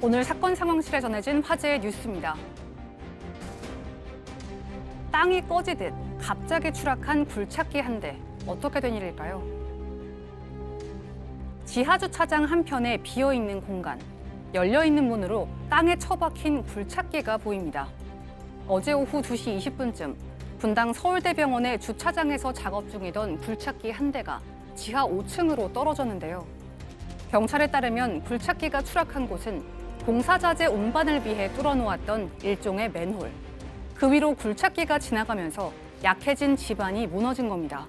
오늘 사건 상황실에 전해진 화제의 뉴스입니다. 땅이 꺼지듯 갑자기 추락한 굴착기 한 대. 어떻게 된 일일까요? 지하주차장 한편에 비어있는 공간, 열려있는 문으로 땅에 처박힌 굴착기가 보입니다. 어제 오후 2시 20분쯤 분당 서울대병원의 주차장에서 작업 중이던 굴착기 한 대가 지하 5층으로 떨어졌는데요. 경찰에 따르면 굴착기가 추락한 곳은 공사자재 운반을 위해 뚫어놓았던 일종의 맨홀. 그 위로 굴착기가 지나가면서 약해진 지반이 무너진 겁니다.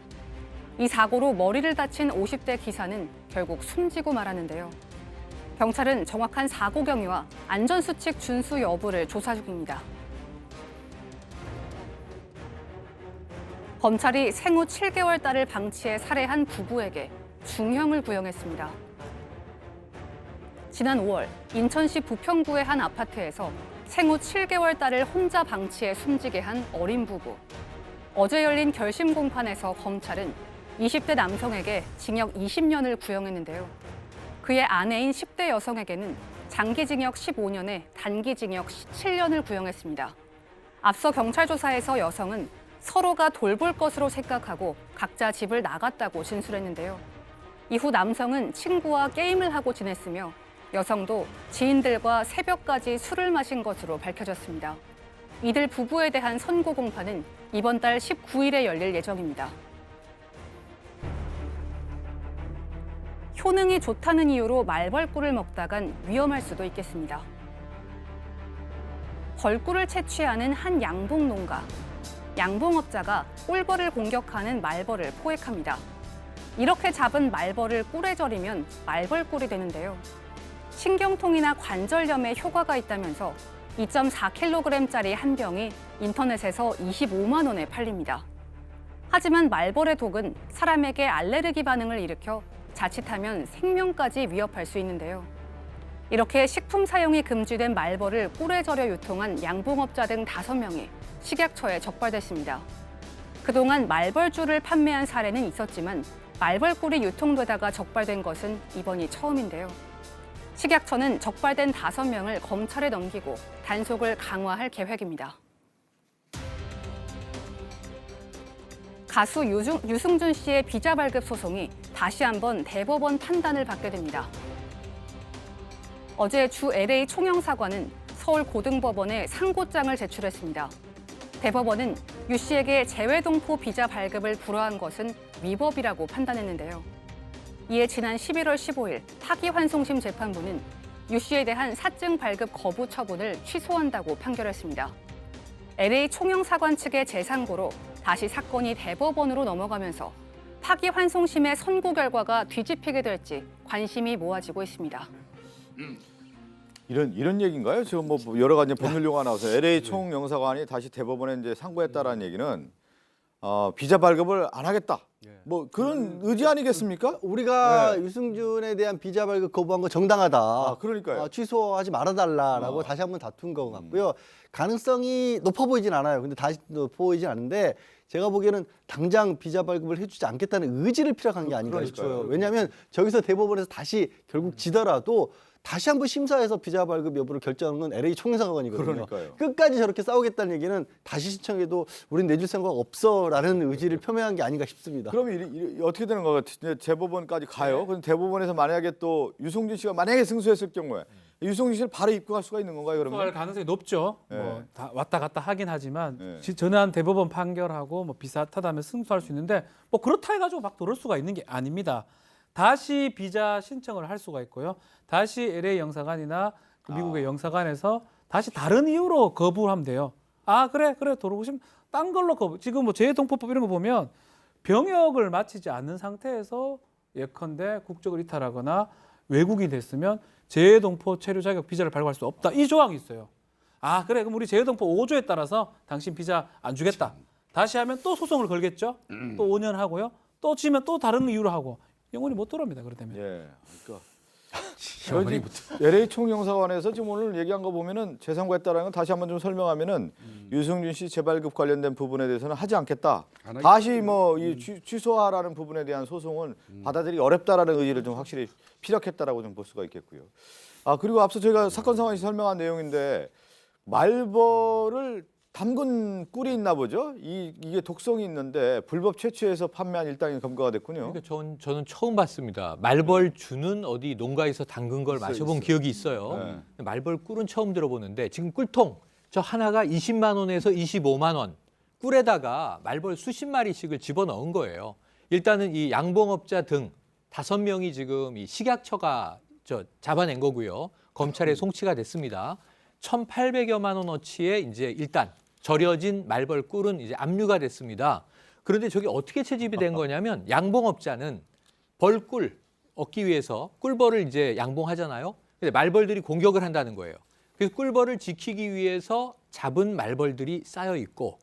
이 사고로 머리를 다친 50대 기사는 결국 숨지고 말았는데요. 경찰은 정확한 사고 경위와 안전수칙 준수 여부를 조사 중입니다. 검찰이 생후 7개월 딸을 방치해 살해한 부부에게 중형을 구형했습니다. 지난 5월 인천시 부평구의 한 아파트에서 생후 7개월 딸을 혼자 방치해 숨지게 한 어린 부부. 어제 열린 결심 공판에서 검찰은 20대 남성에게 징역 20년을 구형했는데요. 그의 아내인 10대 여성에게는 장기징역 15년에 단기징역 17년을 구형했습니다. 앞서 경찰 조사에서 여성은 서로가 돌볼 것으로 생각하고 각자 집을 나갔다고 진술했는데요. 이후 남성은 친구와 게임을 하고 지냈으며 여성도 지인들과 새벽까지 술을 마신 것으로 밝혀졌습니다. 이들 부부에 대한 선고 공판은 이번 달 19일에 열릴 예정입니다. 효능이 좋다는 이유로 말벌꿀을 먹다간 위험할 수도 있겠습니다. 벌꿀을 채취하는 한 양봉 농가. 양봉업자가 꿀벌을 공격하는 말벌을 포획합니다. 이렇게 잡은 말벌을 꿀에 절이면 말벌꿀이 되는데요. 신경통이나 관절염에 효과가 있다면서 2.4kg짜리 한 병이 인터넷에서 25만 원에 팔립니다. 하지만 말벌의 독은 사람에게 알레르기 반응을 일으켜 자칫하면 생명까지 위협할 수 있는데요. 이렇게 식품 사용이 금지된 말벌을 꿀에 절여 유통한 양봉업자 등 5명이 식약처에 적발됐습니다. 그동안 말벌주를 판매한 사례는 있었지만 말벌꿀이 유통되다가 적발된 것은 이번이 처음인데요. 식약처는 적발된 5명을 검찰에 넘기고 단속을 강화할 계획입니다. 가수 유승준 씨의 비자 발급 소송이 다시 한번 대법원 판단을 받게 됩니다. 어제 주 LA 총영사관은 서울고등법원에 상고장을 제출했습니다. 대법원은 유 씨에게 재외동포 비자 발급을 불허한 것은 위법이라고 판단했는데요. 이에 지난 11월 15일 파기환송심 재판부는 유 씨에 대한 사증 발급 거부 처분을 취소한다고 판결했습니다. LA 총영사관 측의 재상고로 다시 사건이 대법원으로 넘어가면서 파기환송심의 선고 결과가 뒤집히게 될지 관심이 모아지고 있습니다. 이런 얘기인가요? 지금 뭐 여러 가지 법률 용어가 나와서 LA 총영사관이 다시 대법원에 이제 상고했다라는 얘기는 비자 발급을 안 하겠다. 뭐 그런 의지 아니겠습니까? 우리가 유승준에 대한 비자 발급 거부한 거 정당하다. 그러니까요. 취소하지 말아달라라고 다시 한번 다툰 것 같고요. 가능성이 높아 보이진 않아요. 근데 다시 높아 보이진 않는데 제가 보기에는 당장 비자 발급을 해주지 않겠다는 의지를 피력한 게 아닌가 싶어요. 왜냐하면 저기서 대법원에서 다시 결국 지더라도 다시 한번 심사해서 비자 발급 여부를 결정하는 건 LA 총영사관이거든요. 그러니까요. 끝까지 저렇게 싸우겠다는 얘기는 다시 신청해도 우린 내줄 생각 없어라는 의지를 표명한 게 아닌가 싶습니다. 그럼 어떻게 되는 거가 재법원까지 가요? 그럼 대법원에서 만약에 또 유승준 씨가 만약에 승소했을 경우에 유승준 씨를 바로 입국할 수가 있는 건가요? 그러면 입국할 가능성이 높죠. 네. 뭐 다 왔다 갔다 하긴 하지만 네. 전한 대법원 판결하고 뭐 비슷하다면 승소할 수 있는데 뭐 그렇다 해가지고 막 들을 수가 있는 게 아닙니다. 다시 비자 신청을 할 수가 있고요. 다시 LA 영사관이나 그 미국의 영사관에서 다시 다른 이유로 거부를 하면 돼요. 그래 들어오고 싶으면 딴 걸로 거부. 지금 뭐 재외동포법 이런 거 보면 병역을 마치지 않는 상태에서 예컨대 국적을 이탈하거나 외국인이 됐으면 재외동포 체류 자격 비자를 발급할 수 없다. 이 조항이 있어요. 그래 그럼 우리 재외동포 5조에 따라서 당신 비자 안 주겠다. 다시 하면 또 소송을 걸겠죠. 또 5년 하고요. 또 지면 또 다른 이유로 하고 영원히 못 돌아옵니다. 그렇다면. 예. 그러니까 LA 총영사관에서 지금 오늘 얘기한 거 보면은 재상고했다라는 건 다시 한번 좀 설명하면은 유승준 씨 재발급 관련된 부분에 대해서는 하지 않겠다. 다시 뭐 이 취소하라는 부분에 대한 소송은 받아들이기 어렵다라는 의지를 좀 확실히 피력했다라고 좀 볼 수가 있겠고요. 그리고 앞서 저희가 사건 상황에서 설명한 내용인데 말벌을 담근 꿀이 있나 보죠. 이게 독성이 있는데 불법 채취해서 판매한 일당이 검거가 됐군요. 그러니까 저는 처음 봤습니다. 말벌주는 어디 농가에서 담근 걸 마셔본 기억이 있어요. 말벌 꿀은 처음 들어보는데 지금 꿀통 저 하나가 20만 원에서 25만 원. 꿀에다가 말벌 수십 마리씩을 집어넣은 거예요. 일단은 이 양봉업자 등 5명이 지금 이 식약처가 잡아낸 거고요. 검찰에 송치가 됐습니다. 1,800여만 원어치의 이제 일단 절여진 말벌 꿀은 이제 압류가 됐습니다. 그런데 저게 어떻게 채집이 된 거냐면 양봉업자는 벌꿀 얻기 위해서 꿀벌을 이제 양봉하잖아요. 근데 말벌들이 공격을 한다는 거예요. 그래서 꿀벌을 지키기 위해서 잡은 말벌들이 쌓여 있고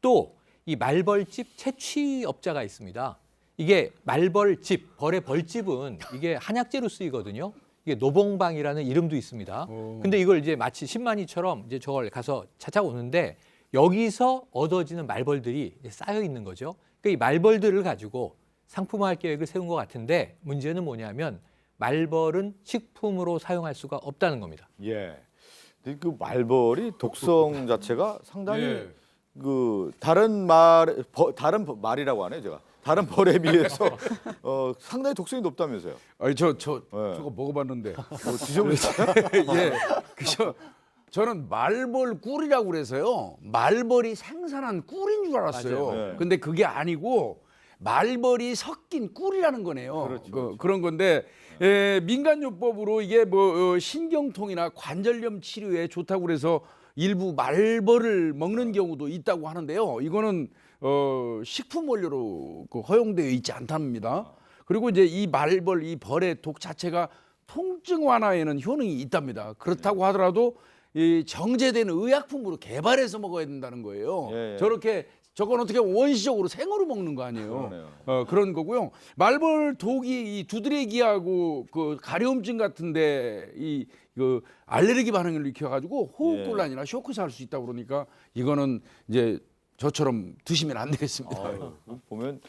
또 이 말벌집 채취업자가 있습니다. 이게 말벌집, 벌의 벌집은 이게 한약재로 쓰이거든요. 이게 노봉방이라는 이름도 있습니다. 근데 이걸 이제 마치 신만이처럼 이제 저걸 가서 찾아오는데 여기서 얻어지는 말벌들이 쌓여 있는 거죠. 그러니까 이 말벌들을 가지고 상품화할 계획을 세운 것 같은데 문제는 뭐냐면 말벌은 식품으로 사용할 수가 없다는 겁니다. 예. 근데 그 말벌이 독성 자체가 상당히 다른 말이라고 하네요, 제가. 다른 벌에 비해서 상당히 독성이 높다면서요. 아니 저거 먹어봤는데 드셔보셨어요? 예, 저는 말벌 꿀이라고 그래서요. 말벌이 생산한 꿀인 줄 알았어요. 맞아요. 네. 근데 그게 아니고 말벌이 섞인 꿀이라는 거네요. 그렇죠. 그런 건데 민간요법으로 이게 신경통이나 관절염 치료에 좋다고 그래서 일부 말벌을 먹는 경우도 있다고 하는데요. 이거는 식품 원료로 허용되어 있지 않답니다. 그리고 이제 이 말벌, 이 벌의 독 자체가 통증 완화에는 효능이 있답니다. 그렇다고 하더라도 이 정제된 의약품으로 개발해서 먹어야 된다는 거예요. 예. 저건 어떻게 원시적으로 생으로 먹는 거 아니에요. 그런 거고요. 말벌 독이 이 두드레기하고 그 가려움증 같은데 그 알레르기 반응을 일으켜가지고 호흡곤란이나 쇼크사 할 수 있다고 그러니까 이거는 이제 저처럼 드시면 안 되겠습니다. 보면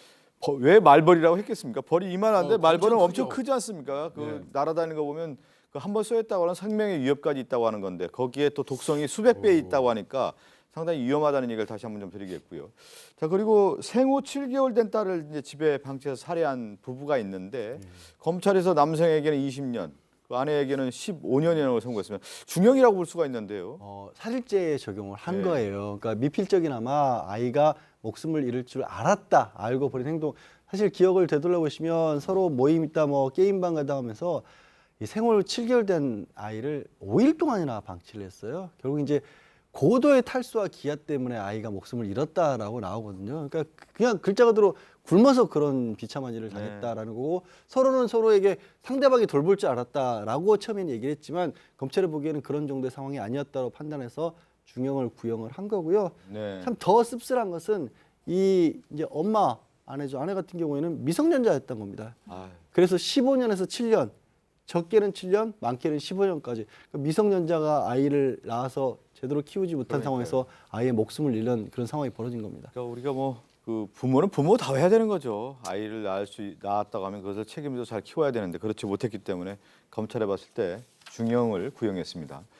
왜 말벌이라고 했겠습니까? 벌이 이만한데 말벌은 엄청 엄청 크죠. 크지 않습니까? 날아다니는 거 보면 한번 쏘였다고 하는 생명의 위협까지 있다고 하는 건데 거기에 또 독성이 수백 배 있다고 하니까 상당히 위험하다는 얘기를 다시 한번 좀 드리겠고요. 자, 그리고 생후 7개월 된 딸을 이제 집에 방치해서 살해한 부부가 있는데 검찰에서 남성에게는 20년, 그 아내에게는 15년형을 선고했으면 중형이라고 볼 수가 있는데요. 살인죄 적용을 한 네. 거예요. 그러니까 미필적이나마 아이가 목숨을 잃을 줄 알았다, 알고 벌인 행동. 사실 기억을 되돌려 보시면 서로 모임 있다, 게임방 가다 하면서 이 생후 7개월 된 아이를 5일 동안이나 방치를 했어요. 결국 이제 고도의 탈수와 기아 때문에 아이가 목숨을 잃었다라고 나오거든요. 그러니까 그냥 글자 그대로 굶어서 그런 비참한 일을 당했다라는 거고 서로는 서로에게 상대방이 돌볼 줄 알았다라고 처음에는 얘기를 했지만 검찰이 보기에는 그런 정도의 상황이 아니었다고 판단해서 중형을 구형을 한 거고요. 네. 참 더 씁쓸한 것은 이제 엄마 아내 같은 경우에는 미성년자였던 겁니다. 그래서 15년에서 7년, 적게는 7년, 많게는 15년까지 미성년자가 아이를 낳아서 제대로 키우지 못한 상황에서 아이의 목숨을 잃는 그런 상황이 벌어진 겁니다. 그러니까 우리가 그 부모는 부모다워 해야 되는 거죠. 아이를 낳았다고 하면 그것을 책임져서 잘 키워야 되는데 그렇지 못했기 때문에 검찰에 봤을 때 중형을 구형했습니다.